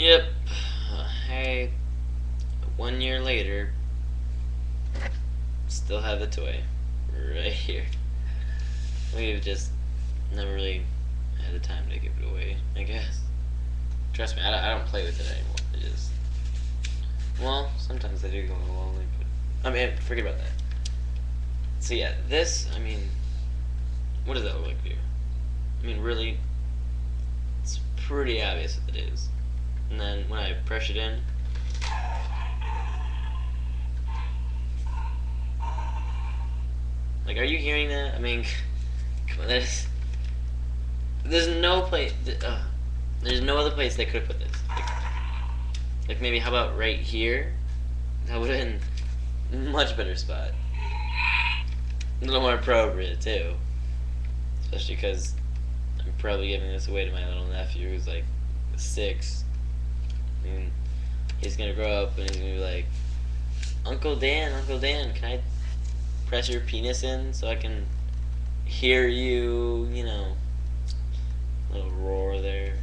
Yep. Hey, 1 year later, still have the toy right here. We've just never really had the time to give it away, I guess. Trust me, I don't play with it anymore. I just, well, sometimes I do go lonely, but I mean, forget about that. So yeah, this, I mean, what does that look like to you? I mean, really, it's pretty obvious that it is. And then when I press it in, like, are you hearing that? I mean, come on, there's no place, there's no other place they could have put this. Like maybe how about right here? That would have been a much better spot. A little more appropriate too. Especially because I'm probably giving this away to my little nephew who's like 6. I mean, he's gonna grow up and he's gonna be like, Uncle Dan, can I press your penis in so I can hear you, you know, little roar there.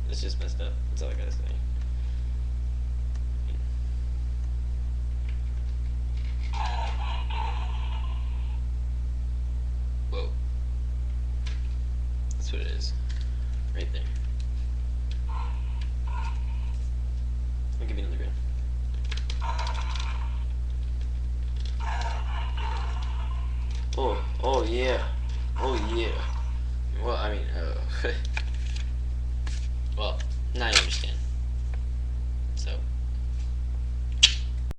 It's just messed up. That's all I gotta say. Whoa. That's what it is. Right there. I'll give you another grin. Oh yeah. Oh yeah. Well, I mean, well, now you understand.